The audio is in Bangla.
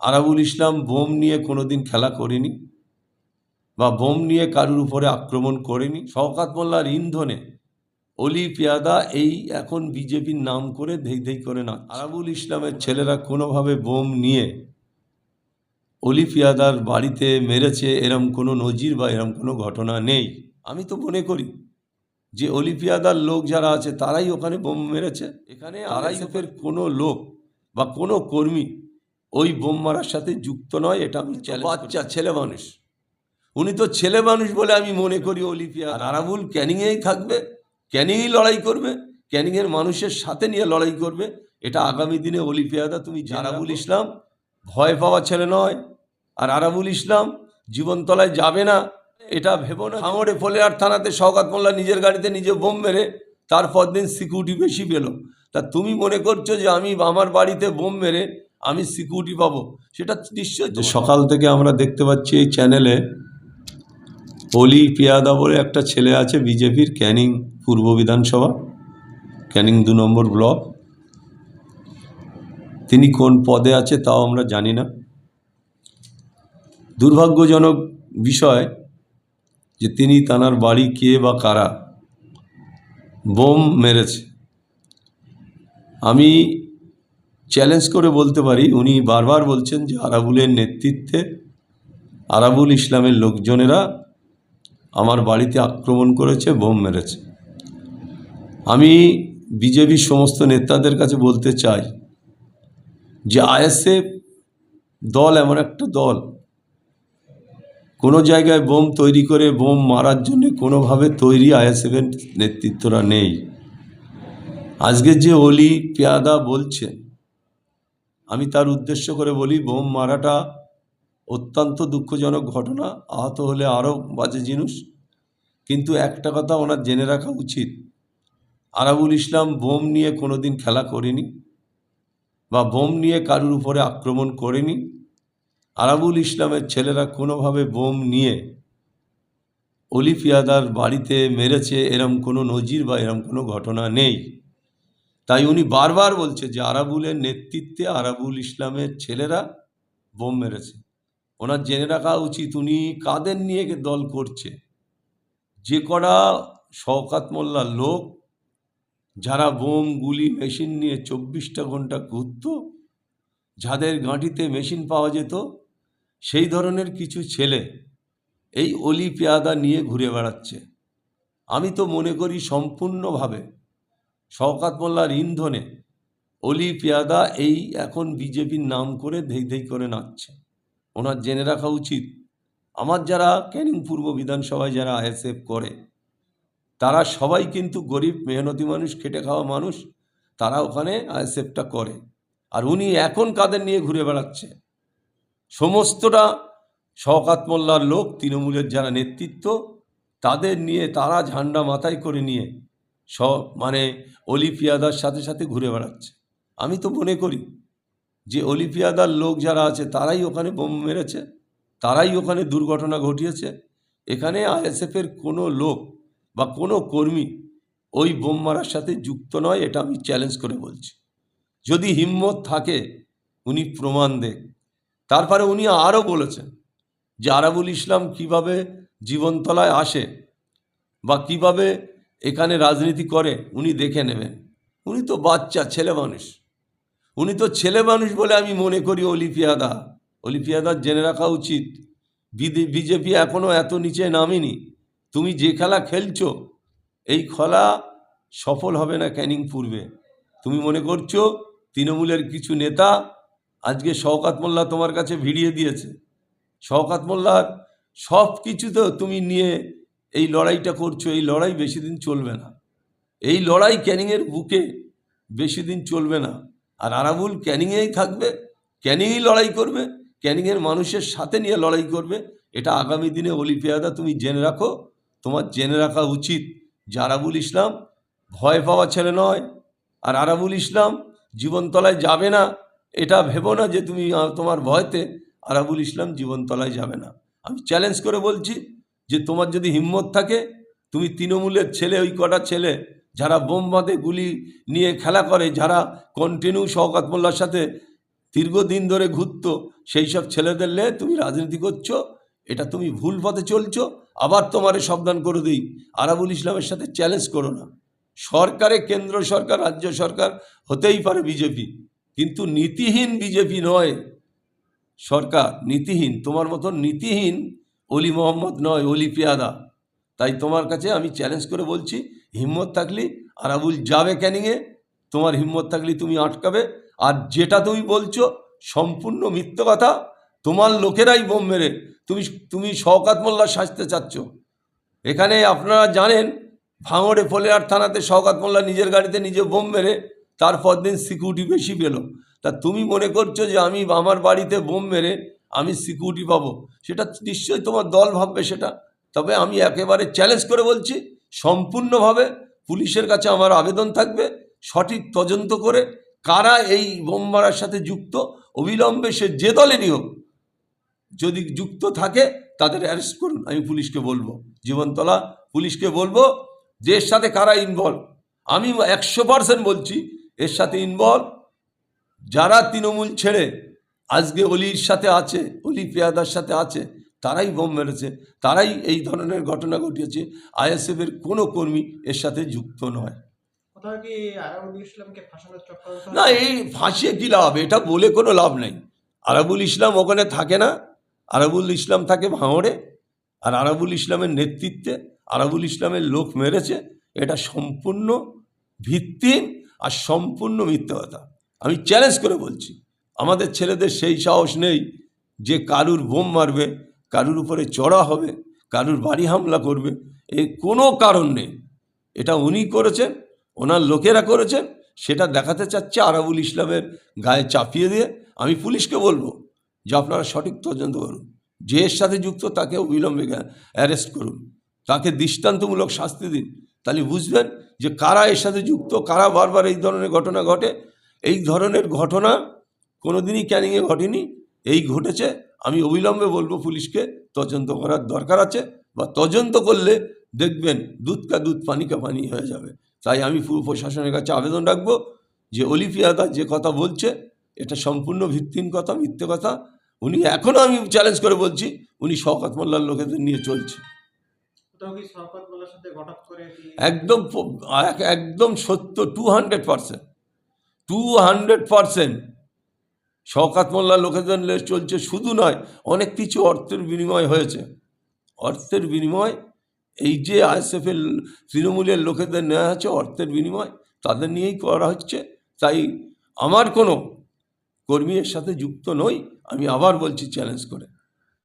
আরাবুল ইসলাম বোম নিয়ে কোনোদিন খেলা করেনি বা বোম নিয়ে কারুর উপরে আক্রমণ করেনি। শওকত মোল্লার ইন্ধনে অলি পেয়াদা এই এখন বিজেপির নাম করে ধেই ধেই করে না। আরাবুল ইসলামের ছেলেরা কোনোভাবে বোম নিয়ে অলি পেয়াদার বাড়িতে মেরেছে এরম কোনো নজির বা এরম কোনো ঘটনা নেই। আমি তো মনে করি যে অলি পেয়াদার লোক যারা আছে তারাই ওখানে বোম মেরেছে। এখানে আরআইএফের কোনো লোক বা কোনো কর্মী ওই বোম মারার সাথে যুক্ত নয়, এটা আমি বাচ্চা ছেলে মানুষ, উনি তো ছেলে মানুষ বলে আমি মনে করি অলি পেয়াদা। আরাবুল ক্যানিংয়েই থাকবে, ক্যানিংই লড়াই করবে, ক্যানিংয়ের মানুষের সাথে নিয়ে লড়াই করবে। এটা আগামী দিনে অলি পেয়াদা তুমি। আরাবুল ইসলাম ভয় পাওয়া ছেলে নয়, আর আরাবুল ইসলাম জীবনতলায় যাবে না এটা ভেবো না। ভাঙড়ে ফলেয়ার থানাতে শওকত মোল্লা নিজের গাড়িতে নিজে বোম মেরে তারপর দিন সিকিউরিটি বেশি পেল। তা তুমি মনে করছো যে আমি আমার বাড়িতে বোম মেরে আমি সিকিউরিটি পাবো? সেটা নিশ্চয়। সকাল থেকে আমরা দেখতে পাচ্ছি এই চ্যানেলে অলি পেয়াদা বলে একটা ছেলে আছে বিজেপির, ক্যানিং পূর্ব বিধানসভা, ক্যানিং 2 নম্বর ব্লক। তিনি কোন পদে আছে তাও আমরা জানি না। দুর্ভাগ্যজনক বিষয় যে তিনি তানার বাড়ি কে বা কারা বোম মেরেছে। আমি চ্যালেঞ্জ করে বলতে পারি, উনি বারবার বলছেন যে আরাবুলের নেতৃত্বে আরাবুল ইসলামের লোকজনেরা আমার বাড়িতে আক্রমণ করেছে, বোম মেরেছে। আমি বিজেপির সমস্ত নেতাদের কাছে বলতে চাই যে আইএসএফ দল এমন একটা দল, কোনো জায়গায় বোম তৈরি করে বোম মারার জন্য কোনোভাবে তৈরি আইএসএফের নেতৃত্বরা নেই। আজকে যে অলি পেয়াদা বলছেন, আমি তার উদ্দেশ্য করে বলি, বোম মারাটা অত্যন্ত দুঃখজনক ঘটনা, আহত হলে আরও বাজে জিনিস। কিন্তু একটা কথা ওনার জেনে রাখা উচিত, আরাবুল ইসলাম বোম নিয়ে কোনোদিন খেলা করেনি বা বোম নিয়ে কারুর উপরে আক্রমণ করেনি। আরাবুল ইসলামের ছেলেরা কোনোভাবে বোম নিয়ে অলি পেয়াদার বাড়িতে মেরেছে এরম কোনো নজির বা এরম কোনো ঘটনা নেই। তাই উনি বারবার বলছে যে আরাবুলের নেতৃত্বে আরাবুল ইসলামের ছেলেরা বোম মেরেছে। ওনার জেনে রাখা উচিত উনি কাদের নিয়ে দল করছে। যে কটা শওকত মোল্লার লোক যারা বোম গুলি মেশিন নিয়ে 24টা ঘন্টা ঘুরত, যাদের গাঁটিতে মেশিন পাওয়া যেত, সেই ধরনের কিছু ছেলে এই অলি পেয়াদা নিয়ে ঘুরে বেড়াচ্ছে। আমি তো মনে করি সম্পূর্ণভাবে শওকত মোল্লার ইন্ধনে অলি পেয়াদা এই এখন বিজেপির নাম করে ধেই ধেই করে নাচছে। ওনার জেনে রাখা উচিত, আমার যারা ক্যানিং পূর্ব বিধানসভায় যারা আইএসএফ করে তারা সবাই কিন্তু গরিব মেহনতি মানুষ, খেটে খাওয়া মানুষ, তারা ওখানে আইএসএফটা করে। আর উনি এখন কাদের নিয়ে ঘুরে বেড়াচ্ছে? সমস্তটা শওকত মোল্লার লোক, তৃণমূলের যারা নেতৃত্ব তাদের নিয়ে, তারা ঝান্ডা মাথায় করে নিয়ে মানে অলি পেয়াদার সাথে সাথে ঘুরে বেড়াচ্ছে। আমি তো মনে করি যে অলি পেয়াদার লোক যারা আছে তারাই ওখানে বোম মেরেছে, তারাই ওখানে দুর্ঘটনা ঘটিয়েছে। এখানে আইএসএফের কোনো লোক বা কোনো কর্মী ওই বোম মারার সাথে যুক্ত নয়, এটা আমি চ্যালেঞ্জ করে বলছি। যদি হিম্মত থাকে উনি প্রমাণ দেখ। তারপরে উনি আরও বলেছেন যে আরাবুল ইসলাম কিভাবে জীবনতলায় আসে বা কিভাবে এখানে রাজনীতি করে উনি দেখে নেবেন। উনি তো বাচ্চা ছেলে মানুষ, উনি তো ছেলে মানুষ বলে আমি মনে করি অলি পেয়াদার জেনে রাখা উচিত বিজেপি এখনও এত নিচে নামেনি। তুমি যে খেলা খেলছো এই খেলা সফল হবে না ক্যানিং পূর্বে। তুমি মনে করছো তৃণমূলের কিছু নেতা আজকে শওকত মোল্লা তোমার কাছে ভিড়িয়ে দিয়েছে, শওকত মোল্লার সব কিছুতে তুমি নিয়ে এই লড়াইটা করছো। এই লড়াই বেশি দিন চলবে না, এই লড়াই ক্যানিংয়ের বুকে বেশি দিন চলবে না। আর আরাবুল ক্যানিংয়েই থাকবে, ক্যানিংয়েই লড়াই করবে, ক্যানিংয়ের মানুষের সাথে নিয়ে লড়াই করবে। এটা আগামী দিনে অলি পেয়াদা তুমি জেনে রাখো। তোমার জেনে রাখা উচিত যে আরাবুল ইসলাম ভয় পাওয়া ছেলে নয়, আর আরাবুল ইসলাম জীবনতলায় যাবে না এটা ভেবো না যে তুমি তোমার ভয়তে আরাবুল ইসলাম জীবনতলায় যাবে না। আমি চ্যালেঞ্জ করে বলছি যে তোমার যদি হিম্মত থাকে, তুমি তৃণমূলের ছেলে, ওই কটা ছেলে যারা বোম বাঁধে, গুলি নিয়ে খেলা করে, যারা কন্টিনিউ শওকত মোল্লার সাথে দীর্ঘদিন ধরে ঘুরতো সেই সব ছেলেদের নিয়ে তুমি রাজনীতি করছো, এটা তুমি ভুল পথে চলছো। আবার তোমারে সাবধান করে দিই, আরাবুল ইসলামের সাথে চ্যালেঞ্জ করো না। সরকারে কেন্দ্র সরকার রাজ্য সরকার হতেই পারে বিজেপি, কিন্তু নীতিহীন বিজেপি নয় সরকার, নীতিহীন। তোমার মতন নীতিহীন অলি মোহাম্মদ নয়, অলি পেয়াদা। তাই তোমার কাছে আমি চ্যালেঞ্জ করে বলছি, হিম্মত থাকলে আরাবুল যাবে ক্যানিংয়ে, তোমার হিম্মত থাকলে তুমি আটকাবে। আর যেটা তুমি বলছো সম্পূর্ণ মিথ্যে কথা। তোমার লোকেরাই বোম মেরে তুমি শওকত মোল্লা সাজতে চাচ্ছ। এখানে আপনারা জানেন, ভাঙড়ে ফলেয়ার থানাতে শওকত মোল্লা নিজের গাড়িতে নিজে বোম মেরে তারপর দিন সিকিউরিটি বেশি পেল। তা তুমি মনে করছো যে আমি আমার বাড়িতে বোম মেরে আমি সিকিউরিটি পাবো, সেটা নিশ্চয়ই তোমার দল ভাববে সেটা। তবে আমি একেবারে চ্যালেঞ্জ করে বলছি, সম্পূর্ণভাবে পুলিশের কাছে আমার আবেদন থাকবে, সঠিক তদন্ত করে কারা এই বোম মারার সাথে যুক্ত, অবিলম্বে সে যে দলেরই হোক, যদি যুক্ত থাকে তাদের অ্যারেস্ট করুন। আমি পুলিশকে বলবো, জীবনতলা পুলিশকে বলবো যে এর সাথে কারা ইনভলভ। আমি 100% বলছি এর সাথে ইনভলভ যারা তৃণমূল ছেড়ে আজকে অলির সাথে আছে, অলি পেয়াদার সাথে আছে, তারাই বোম মেরেছে, তারাই এই ধরনের ঘটনা ঘটিয়েছে। আইএসএফের কোনো কর্মী এর সাথে যুক্ত নয়। না, এই ফাঁসিয়ে কী লাভ, এটা বলে কোনো লাভ নেই। আরাবুল ইসলাম ওখানে থাকে না, আরাবুল ইসলাম থাকে ভাঙড়ে। আর আরাবুল ইসলামের নেতৃত্বে আরাবুল ইসলামের লোক মেরেছে, এটা সম্পূর্ণ ভিত্তিহীন আর সম্পূর্ণ মিথ্যে কথা। আমি চ্যালেঞ্জ করে বলছি, আমাদের ছেলেদের সেই সাহস নেই যে কারুর বোম মারবে, কারুর উপরে চড়া হবে, কারুর বাড়ি হামলা করবে, এই কোনো কারণ নেই। এটা উনি করেছেন, ওনার লোকেরা করেছেন, সেটা দেখাতে চাচ্ছে আরাবুল ইসলামের গায়ে চাপিয়ে দিয়ে। আমি পুলিশকে বলবো যে আপনারা সঠিক তদন্ত করুন, যে এর সাথে যুক্ত তাকে অবিলম্বে অ্যারেস্ট করুন, তাকে দৃষ্টান্তমূলক শাস্তি দিন। তাহলে বুঝবেন যে কারা এর সাথে যুক্ত, কারা বারবার এই ধরনের ঘটনা ঘটে। এই ধরনের ঘটনা কোনোদিনই ক্যানিংয়ে ঘটেনি, এই ঘটেছে। আমি অবিলম্বে বলবো পুলিশকে তদন্ত করার দরকার আছে, বা তদন্ত করলে দেখবেন দুধ কা দুধ পানি কা পানি হয়ে যাবে। তাই আমি পুরো প্রশাসনের কাছে আবেদন রাখবো যে অলি পেয়াদা যে কথা বলছে এটা সম্পূর্ণ ভিত্তিহীন কথা, মিথ্যে কথা। উনি এখনও, আমি চ্যালেঞ্জ করে বলছি, উনি শওকত মোল্লার লোকেদের নিয়ে চলছে। একদম একদম সত্য, 200% শওকত মোল্লার লোকেদের নিয়ে চলছে। শুধু নয়, অনেক কিছু অর্থের বিনিময় হয়েছে। অর্থের বিনিময়, এই যে আইএসএফের তৃণমূলের লোকেদের নেওয়া হচ্ছে অর্থের বিনিময়, তাদের নিয়েই করা হচ্ছে। তাই আমার কোনো কর্মীর সাথে যুক্ত নই, আমি আবার বলছি চ্যালেঞ্জ করে।